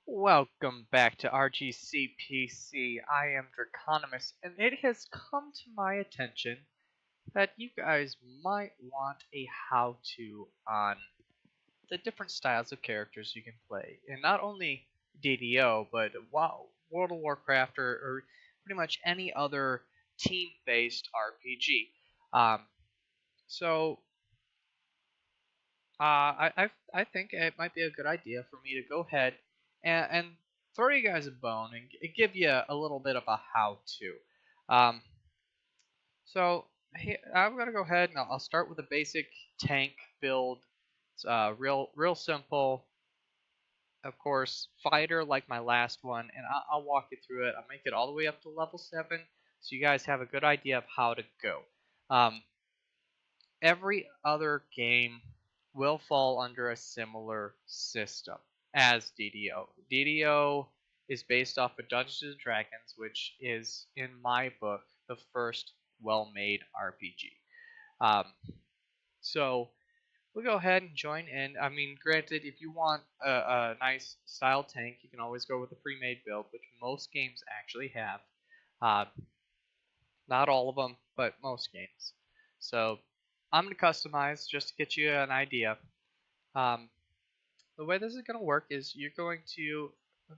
Welcome back to RGCPC. I am Draconomus, and it has come to my attention that you guys might want a how-to on the different styles of characters you can play. And not only DDO, but wow, World of Warcraft or pretty much any other team-based RPG. Um, so I think it might be a good idea for me to go ahead and throw you guys a bone and give you a little bit of a how-to. Um, so I'm gonna go ahead and I'll start with a basic tank build. It's real simple. Of course, fighter like my last one, and I'll walk you through it. I'll make it all the way up to level 7, so you guys have a good idea of how to go. Um, every other game will fall under a similar system as DDO. DDO is based off of Dungeons and Dragons, which is, in my book, the first well-made RPG. Um, so we'll go ahead and join in. I mean, granted, if you want a nice style tank, you can always go with a pre-made build, which most games actually have. Uh, Not all of them, but most games. So I'm going to customize just to get you an idea. Um, the way this is going to work is you're going to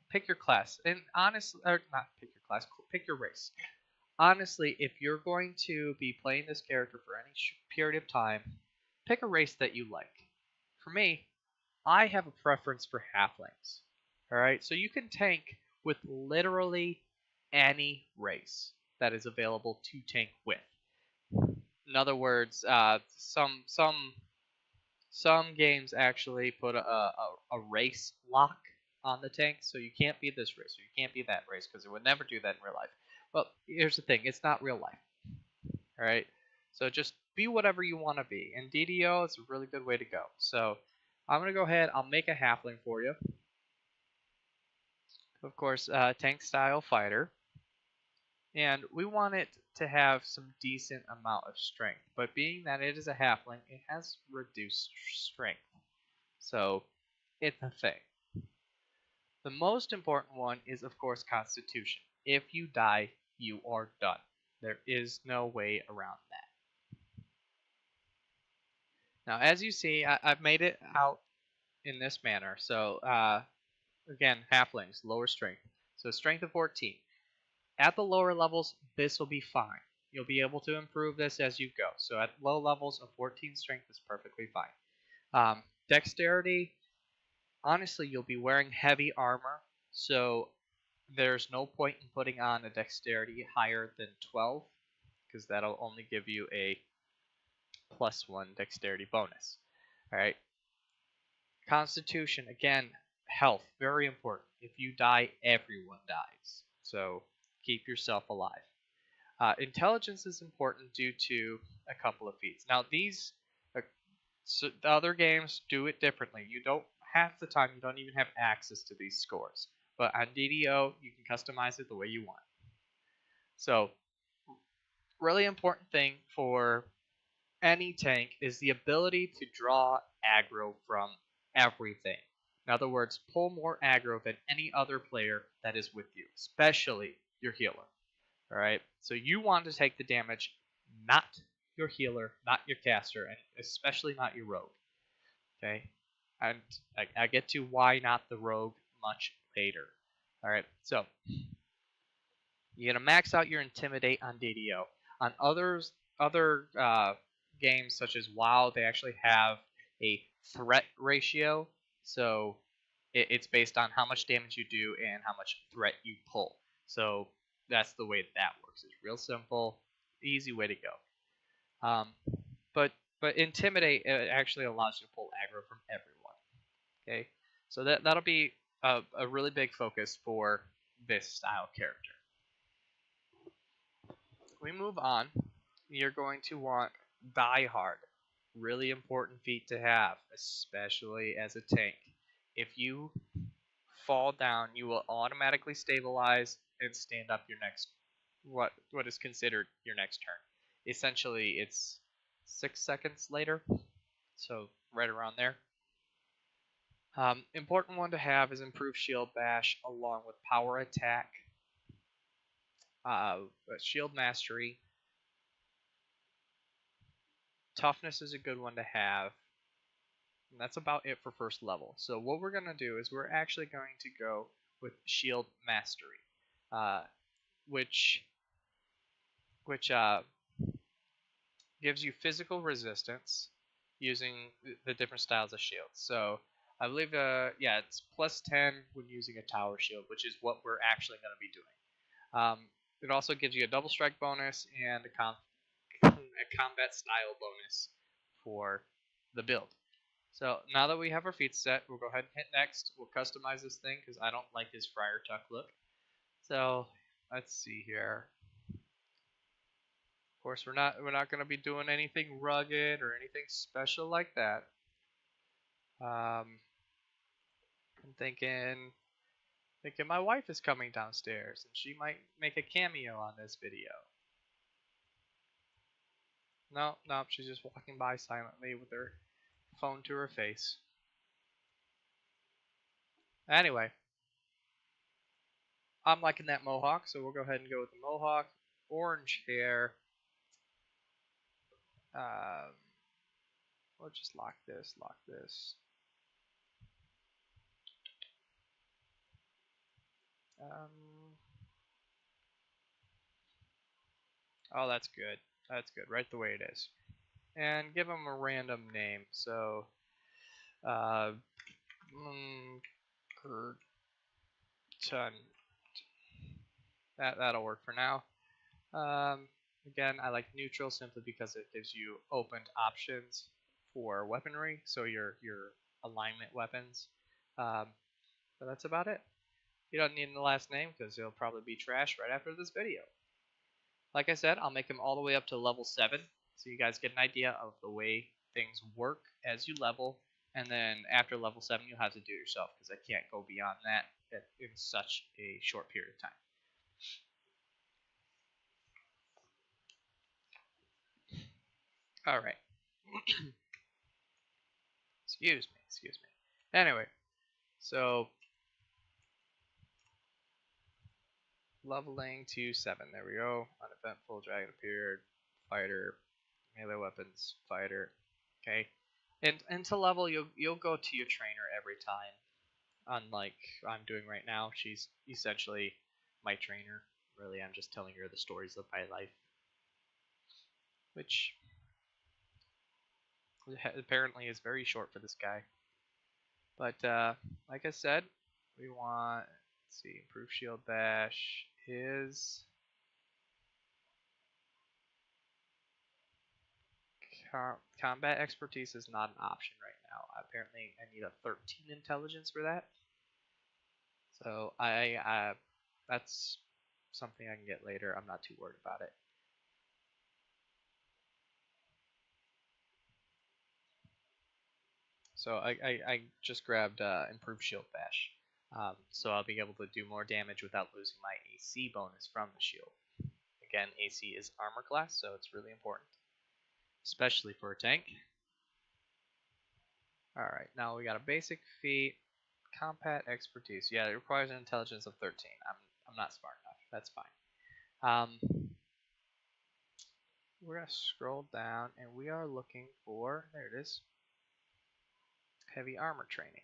pick your class. And honestly, or not pick your class, pick your race. Honestly, if you're going to be playing this character for any period of time, pick a race that you like. For me, I have a preference for halflings. Alright, so you can tank with literally any race that is available to tank with. In other words, some games actually put a race lock on the tank, so you can't be this race or you can't be that race because it would never do that in real life. Well, here's the thing: it's not real life. All right, so just be whatever you want to be. And DDO is a really good way to go. So I'm gonna go ahead. I'll make a halfling for you. Of course, tank style fighter. And we want it to have some decent amount of strength. But being that it is a halfling, it has reduced strength. So it's a thing. The most important one is, of course, constitution. If you die, you are done. There is no way around that. Now, as you see, I've made it out in this manner. So, again, halflings, lower strength. So strength of 14. At the lower levels, this will be fine. You'll be able to improve this as you go. So at low levels, a 14 strength is perfectly fine. Dexterity, honestly, you'll be wearing heavy armor, so there's no point in putting on a dexterity higher than 12, because that'll only give you a +1 dexterity bonus. Alright. Constitution, again, health, very important. If you die, everyone dies. So keep yourself alive. Intelligence is important due to a couple of feats. Now, these so the other games do it differently. You don't half the time you don't even have access to these scores, but on DDO you can customize it the way you want. So, really important thing for any tank is the ability to draw aggro from everything. In other words, pull more aggro than any other player that is with you, especially your healer. Alright, so you want to take the damage, not your healer, not your caster, and especially not your rogue. Okay, and I get to why not the rogue much later. Alright, so you're going to max out your Intimidate on DDO. On other games such as WoW, they actually have a threat ratio, so it's based on how much damage you do and how much threat you pull. So that's the way that works. It's real simple, easy way to go. But Intimidate actually allows you to pull aggro from everyone. Okay, so that'll be a really big focus for this style character. We move on. You're going to want Die Hard. Really important feat to have, especially as a tank. If you fall down, you will automatically stabilize and stand up your next what is considered your next turn. Essentially, it's 6 seconds later, so right around there. Important one to have is improved shield bash along with power attack, shield mastery. Toughness is a good one to have. And that's about it for first level. So what we're going to do is we're actually going to go with shield mastery, which gives you physical resistance using the different styles of shields. So I believe, yeah, it's plus 10 when using a tower shield, which is what we're actually going to be doing. It also gives you a double strike bonus and a combat style bonus for the build. So now that we have our feet set, we'll go ahead and hit next. We'll customize this thing because I don't like his Friar Tuck look. So let's see here. Of course, we're not going to be doing anything rugged or anything special like that. I'm thinking my wife is coming downstairs and she might make a cameo on this video. No, she's just walking by silently with her phone to her face. Anyway, I'm liking that mohawk, so we'll go ahead and go with the mohawk. Orange hair. We'll just lock this. Oh, that's good. That's good, right the way it is. And give him a random name. So, that'll work for now. Again, I like neutral simply because it gives you opened options for weaponry, so your alignment weapons. But that's about it. You don't need the last name because it'll probably be trash right after this video. Like I said, I'll make them all the way up to level 7, so you guys get an idea of the way things work as you level. And then after level 7, you'll have to do it yourself because I can't go beyond that in such a short period of time. All right. Excuse me. Anyway, so leveling to 7. There we go. Uneventful dragon appeared. Fighter, melee weapons, fighter. Okay, and to level, you'll go to your trainer every time. Unlike I'm doing right now, she's essentially my trainer. Really, I'm just telling her the stories of my life, which apparently is very short for this guy. But like I said, we want, let's see, improve shield bash is combat expertise is not an option right now. Apparently, I need a 13 intelligence for that. So that's something I can get later. I'm not too worried about it. So I just grabbed improved shield bash. So I'll be able to do more damage without losing my AC bonus from the shield. Again, AC is armor class, so it's really important, especially for a tank. Alright, now we got a basic feat, combat expertise. Yeah, it requires an intelligence of 13. I'm not smart enough. That's fine. We're going to scroll down, and we are looking for, there it is, heavy armor training.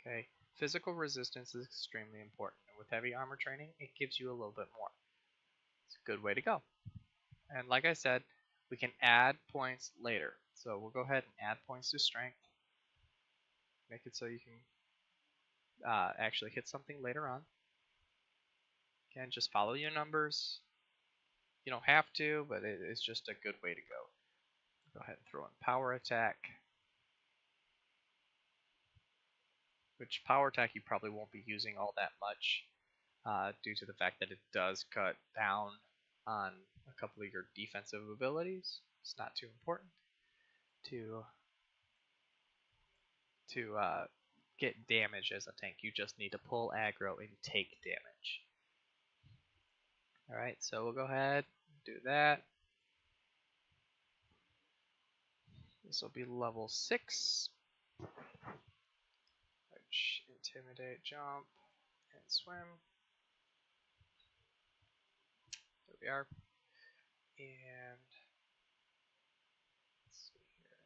Okay, physical resistance is extremely important. And with heavy armor training, it gives you a little bit more. It's a good way to go. And like I said, we can add points later. So we'll go ahead and add points to strength. Make it so you can actually hit something later on. Again, just follow your numbers. You don't have to, but it's just a good way to go. Go ahead and throw in power attack. Which power attack you probably won't be using all that much due to the fact that it does cut down on a couple of your defensive abilities. It's not too important to get damage as a tank. You just need to pull aggro and take damage. Alright, so we'll go ahead and do that. This will be level 6. which intimidate, jump, and swim. There we are. And let's see here.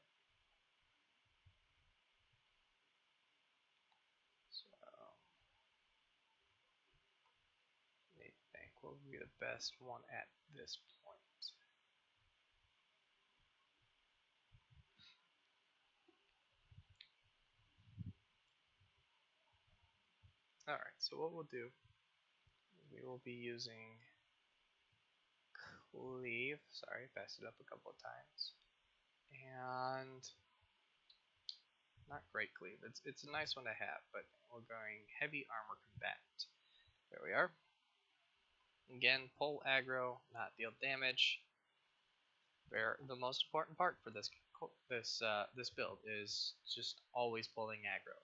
So I think will be the best one at this point. Alright, so what we'll do is we will be using cleave. Sorry, passed it up a couple of times. And not great cleave. It's a nice one to have, but we're going heavy armor combatant. There we are. Again, pull aggro, not deal damage. The most important part for this build is just always pulling aggro.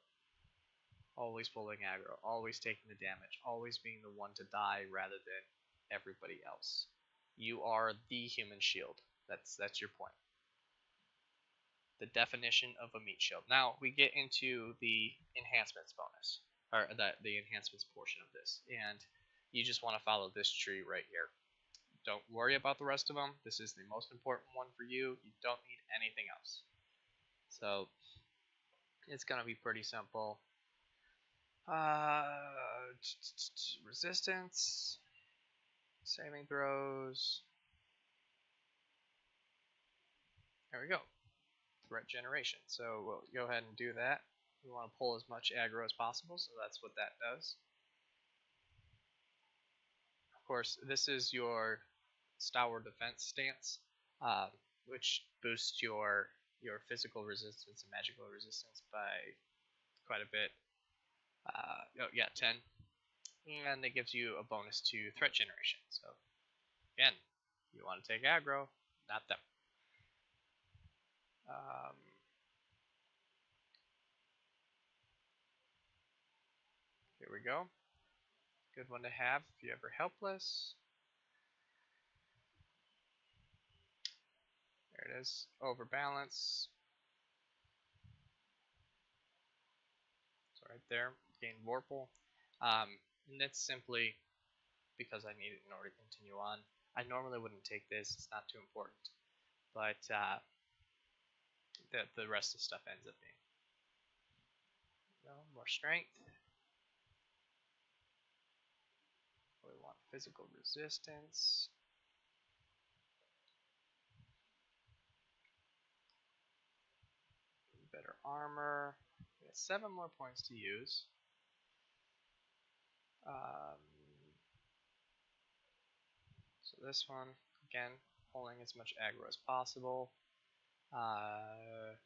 Always pulling aggro, always taking the damage, always being the one to die rather than everybody else. You are the human shield. That's your point. The definition of a meat shield. Now we get into the enhancements bonus, or the enhancements portion of this, and you just want to follow this tree right here. Don't worry about the rest of them. This is the most important one for you. You don't need anything else. So it's gonna be pretty simple. Resistance, saving throws. There we go. Threat generation. So we'll go ahead and do that. We want to pull as much aggro as possible, so that's what that does. Of course, this is your stalwart defense stance, which boosts your physical resistance and magical resistance by quite a bit. 10. And it gives you a bonus to threat generation. So again, you want to take aggro, not them. Here we go. Good one to have if you're ever helpless. There it is. Overbalance. So right there, gain Vorpal. And that's simply because I need it in order to continue on. I normally wouldn't take this, it's not too important. But the rest of the stuff ends up being. More strength. We want physical resistance. Better armor. We have 7 more points to use. So this one, again, pulling as much aggro as possible. There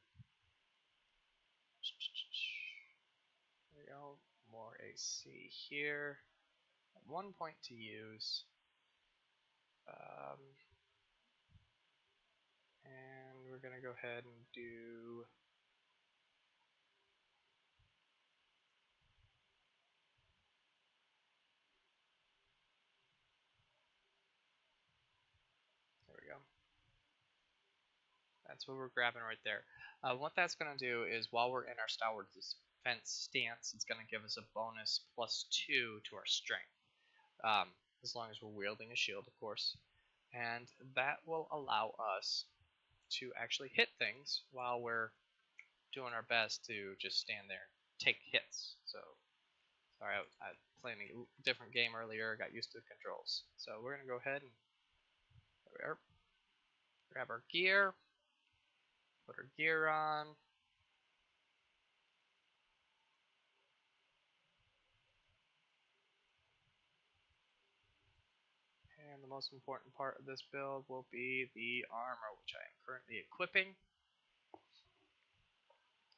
we go. More AC here. 1 point to use. And we're going to go ahead and do there we go. That's what we're grabbing right there. What that's going to do is while we're in our stalwart defense stance, it's going to give us a bonus +2 to our strength. As long as we're wielding a shield, of course. And that will allow us to actually hit things while we're doing our best to just stand there, take hits. So, sorry, I playing a different game earlier, got used to the controls. So we're gonna go ahead and there we are. Grab our gear, put our gear on. And the most important part of this build will be the armor, which I am currently equipping.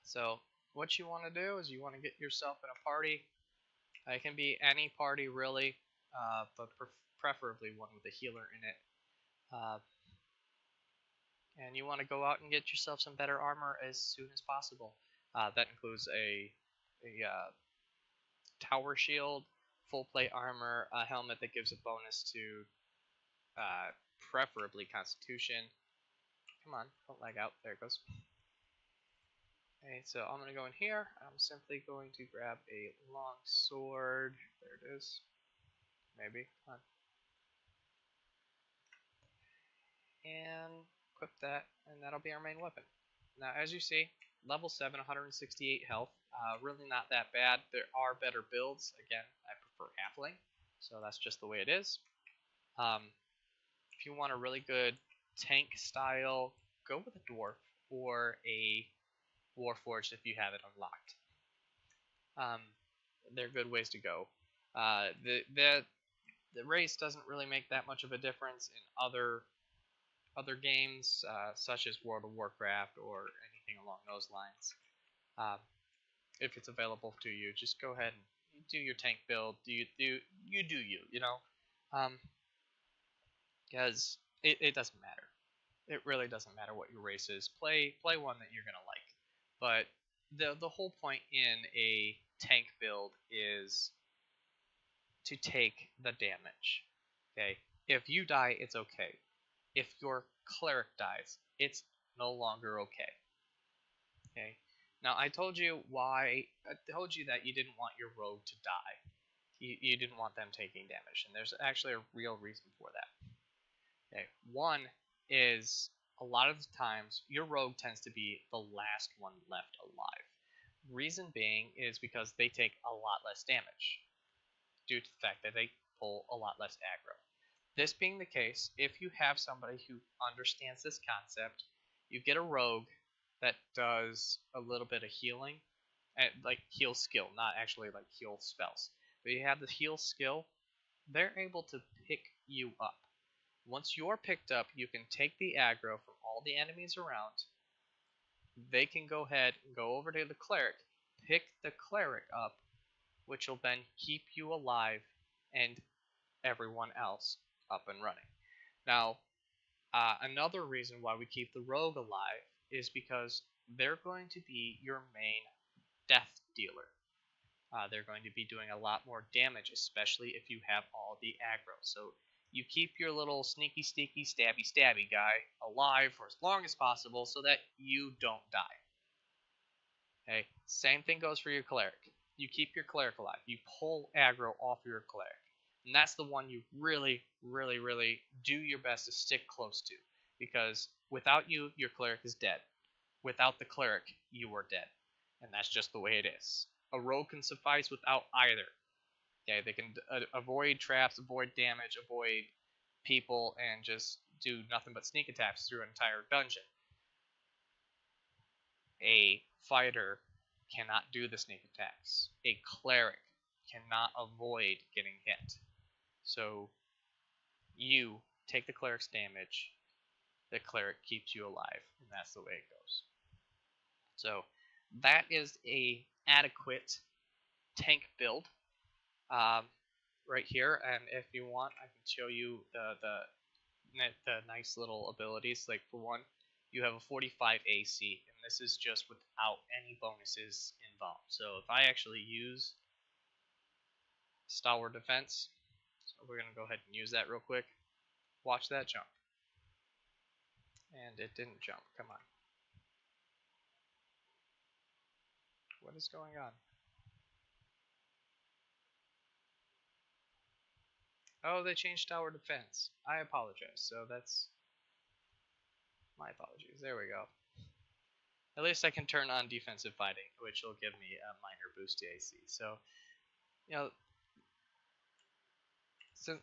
So what you want to do is you want to get yourself in a party. It can be any party really, but preferably one with a healer in it. And you want to go out and get yourself some better armor as soon as possible. That includes a tower shield, full plate armor, a helmet that gives a bonus to preferably Constitution. Come on, don't lag out. There it goes. Okay, so I'm going to go in here. I'm simply going to grab a long sword. There it is. Maybe. Come on. And equip that, and that'll be our main weapon. Now, as you see, level 7, 168 health. Really not that bad. There are better builds. Again, I prefer halfling, so that's just the way it is. If you want a really good tank style, go with a dwarf or a warforged if you have it unlocked. They're good ways to go. The race doesn't really make that much of a difference in other games, such as World of Warcraft or anything along those lines. If it's available to you, just go ahead and do your tank build. You know, because it doesn't matter. It really doesn't matter what your race is. Play one that you're gonna like. But the whole point in a tank build is to take the damage. Okay, if you die, it's okay. If your cleric dies, it's no longer okay. Okay. Now I told you that you didn't want your rogue to die. You didn't want them taking damage, and there's actually a real reason for that. Okay. One is a lot of the times your rogue tends to be the last one left alive. Reason being is because they take a lot less damage due to the fact that they pull a lot less aggro. This being the case, if you have somebody who understands this concept, you get a rogue that does a little bit of healing, like heal skill, not actually like heal spells. But you have the heal skill, they're able to pick you up. Once you're picked up, you can take the aggro from all the enemies around. They can go ahead and go over to the cleric, pick the cleric up, which will then keep you alive and everyone else up and running. Now, another reason why we keep the rogue alive is because they're going to be your main death dealer. They're going to be doing a lot more damage, especially if you have all the aggro. So you keep your little sneaky, stabby guy alive for as long as possible so that you don't die. Okay, same thing goes for your cleric. You keep your cleric alive. You pull aggro off your cleric. And that's the one you really, really, really do your best to stick close to. Because without you, your cleric is dead. Without the cleric, you are dead. And that's just the way it is. A rogue can suffice without either. Okay, they can avoid traps, avoid damage, avoid people, and just do nothing but sneak attacks through an entire dungeon. A fighter cannot do the sneak attacks. A cleric cannot avoid getting hit. So you take the cleric's damage, the cleric keeps you alive, and that's the way it goes. So that is a adequate tank build right here, and if you want, I can show you the nice little abilities. Like for one, you have a 45 AC, and this is just without any bonuses involved. So if I actually use Stalwart Defense, so we're going to go ahead and use that real quick. Watch that jump. And it didn't jump. Come on. What is going on? Oh, they changed Tower Defense. I apologize. So that's my apologies. There we go. At least I can turn on defensive fighting, which will give me a minor boost to AC. So, you know,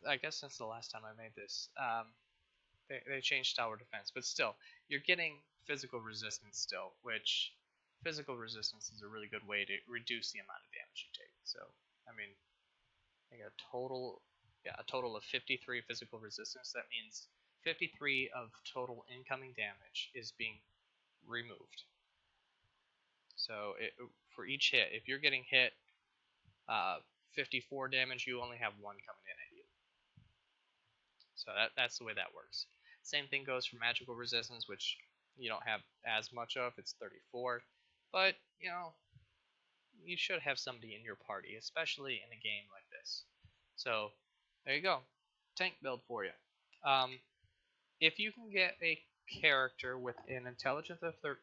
I guess since the last time I made this, they changed Tower Defense. But still, you're getting physical resistance still, which physical resistance is a really good way to reduce the amount of damage you take. So, I mean, I got a total of 53 physical resistance. That means 53 of total incoming damage is being removed. So for each hit, if you're getting hit 54 damage, you only have one coming in at you. So that's the way that works. Same thing goes for magical resistance, which you don't have as much of. It's 34. But, you know, you should have somebody in your party, especially in a game like this. So, there you go. Tank build for you. If you can get a character with an intelligence of 13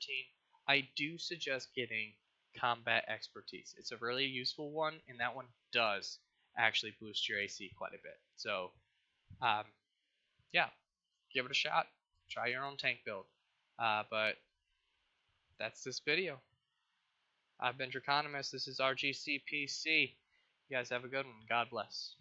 I do suggest getting combat expertise. It's a really useful one, and that one does actually boost your AC quite a bit. So, um, yeah, give it a shot. Try your own tank build. But that's this video. I've been Draconomus. This is RGCPC. You guys have a good one. God bless.